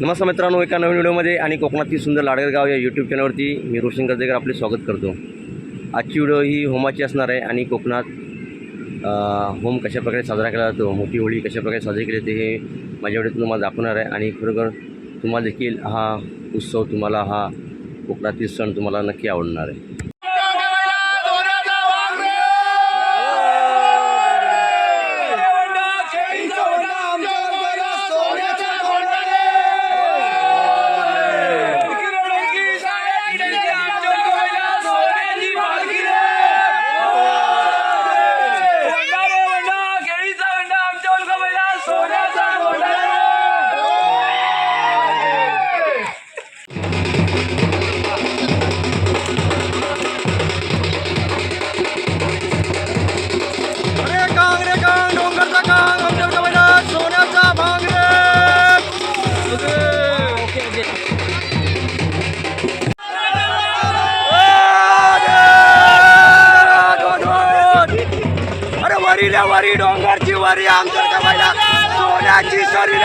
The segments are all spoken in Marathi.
नमस्कार मित्रांनो, एका नवीन व्हिडिओमध्ये आणि कोकणातील सुंदर लाडगर गाव या यूट्यूब चॅनलवरती मी रोशन गर्जेकर आपले स्वागत करतो। आजची व्हिडिओ ही होमाची असणार आहे आणि कोकणात होम कशाप्रकारे साजरा केला जातो, मोठी होळी कशाप्रकारे साजरी केली जाते हे माझ्या व्हिडिओतून तुम्हाला दाखवणार आहे। आणि खरोखर तुम्हाला देखील हा उत्सव, तुम्हाला हा कोकणातील सण तुम्हाला नक्की आवडणार आहे। वारी डोंगरची वारी आमच्या कमाईला सोन्याची शरीर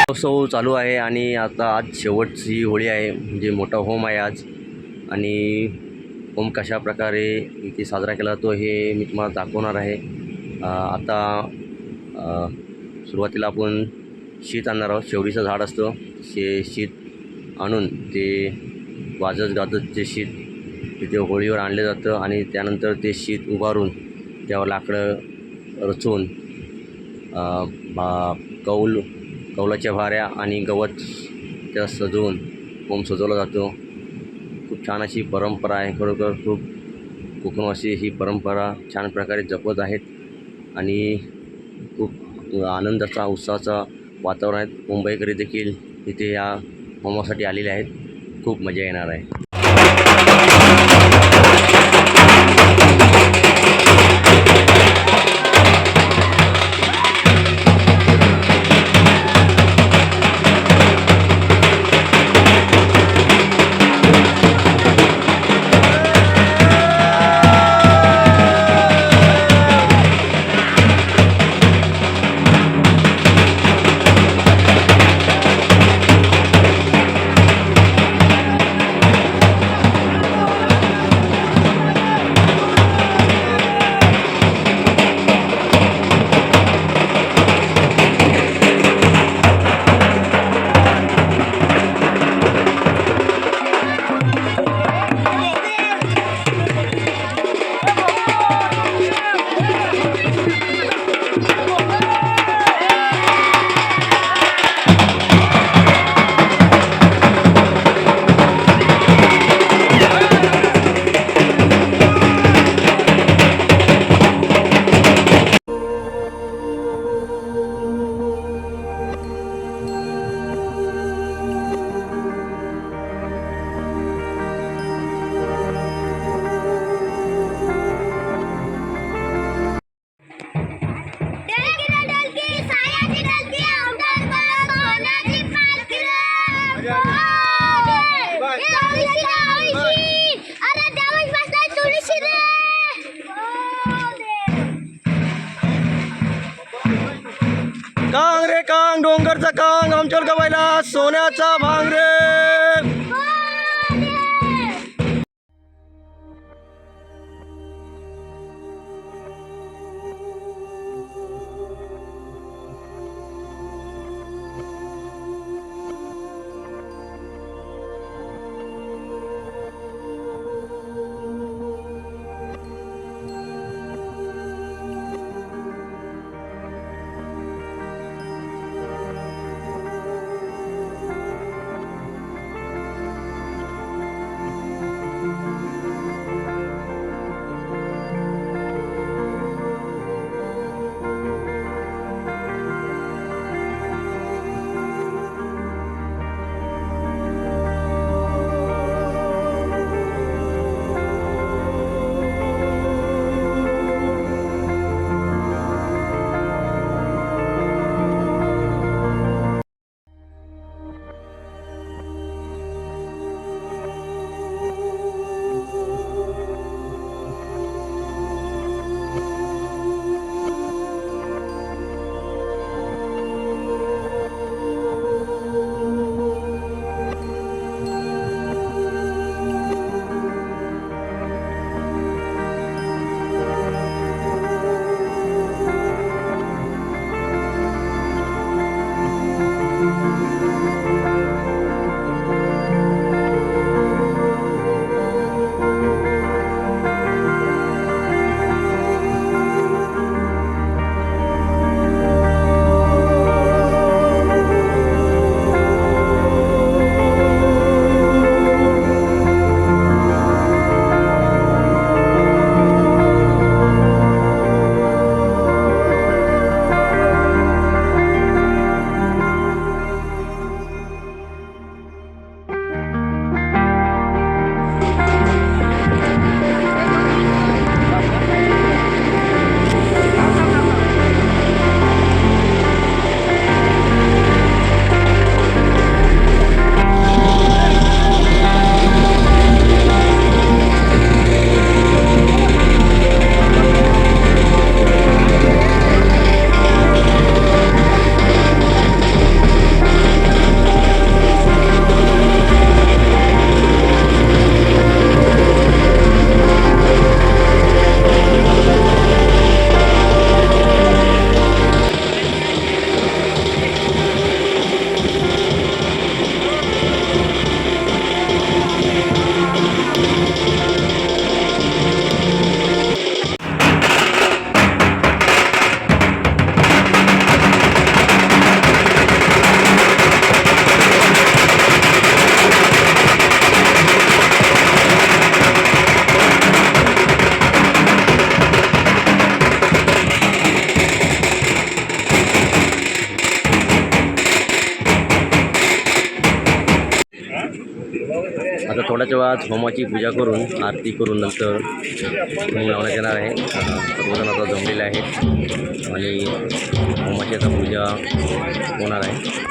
उत्सव चालू आहे आणि आता आज शेवटची होळी आहे, म्हणजे मोठा होम आहे आज। आणि होम कशा प्रकारे इथे साजरा केला जातो हे मी तुम्हाला दाखवणार आहे। आता सुरुवातीला आपण शीत आणणार आहोत। शेवरीचं झाड असतं, शीत आणून ते वाजत गाजत ते शीत तिथे होळीवर आणलं जातं आणि त्यानंतर ते शीत उभारून त्यावर लाकडं रचून कौलाच्या भाऱ्या आणि गवत त्या सजवून होम सजवला जातो। खूप छान अशी परंपरा आहे। खरोखर खूप कोकणवासी ही परंपरा छान प्रकारे जपत आहेत आणि खूप आनंदाचा उत्साहाचा वातावरण आहे। मुंबईकरी देखील इथे या होमासाठी आलेले आहेत। खूप मजा येणार आहे। कांग रे कांग, डोंगरचा कांग आमच्यावर गवायला सोन्याचा भांग रे। आता थोड्याच वेळात होमाची पूजा करून आरती करून नंतर होम लावण्यात येणार आहे. सर्वजण आता जमलेले आहेत आणि होमाची आता पूजा होणार आहे.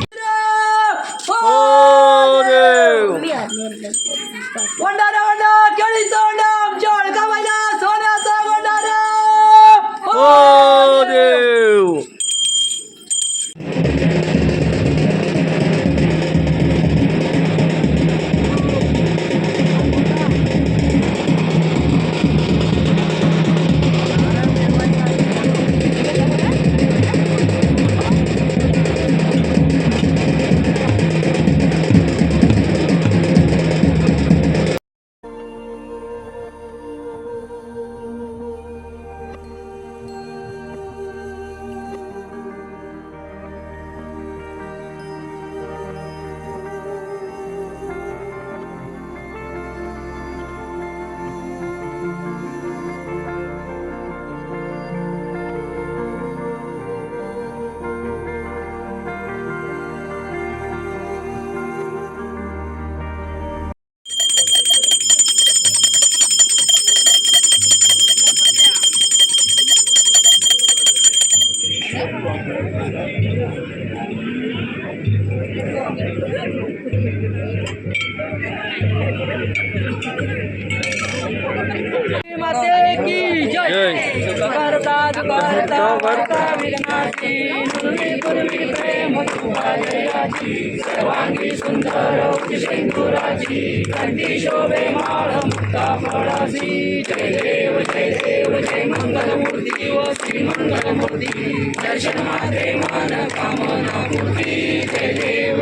माते की जय करता करता करता विघ्नाची नुरी पूर्वी प्रेम तुझ्याची सर्वांगी सुंदर सिंदुराची कंठी शोभे माळ मुक्ता फळाची जय देव जय मंगलमूर्ती व श्री मंगलमूर्ती दर्शन माते मन कामना मूर्ती जय देव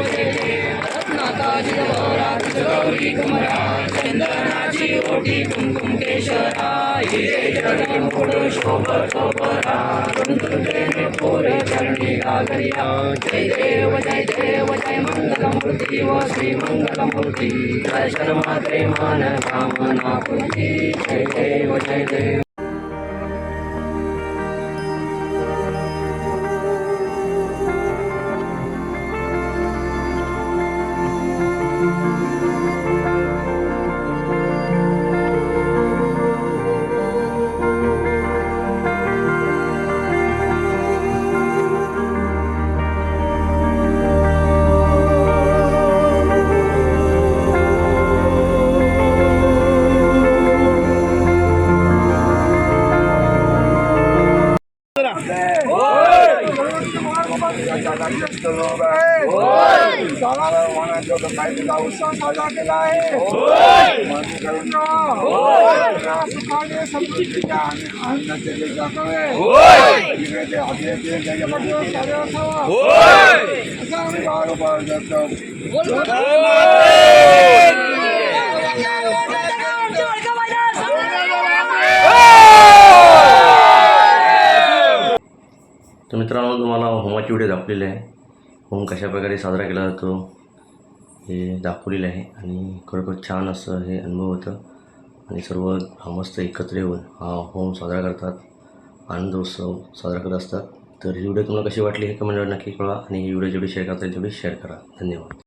रत्नाताजी गौरी कुमरा चंदनाची ओटी कुंकुम केशरा हिरे जगमुड शोभतो बरा कुंकुमे फूल चरणी लागरिया जय देव जय मंगलमूर्ती व श्री मंगलमूर्ती दर्शन मात्रे मन कामना पूर्ती जय देव जय देव. उत्सव साजरा केला आहे. सुखाने समृद्धीच्या आणि आनंदाचे दिवस असावे. सारे असावा असं आम्ही बाळगोपाळ करतो. तर मित्रांनो, तुम्हाला होमाची व्हिडिओ दाखवलेली आहे. होम कशाप्रकारे साजरा केला जातो हे दाखवलेलं आहे आणि खरोखर छान असं हे अनुभव होतं आणि सर्व मस्त एकत्र येऊन हा होम साजरा करतात, आनंद उत्सव साजरा करत असतात. तर ही व्हिडिओ तुम्हाला कशी वाटली हे कमेंटवर नक्की कळवा आणि ही व्हिडिओ जेवढी शेअर करता येईल तेवढी शेअर करा. धन्यवाद.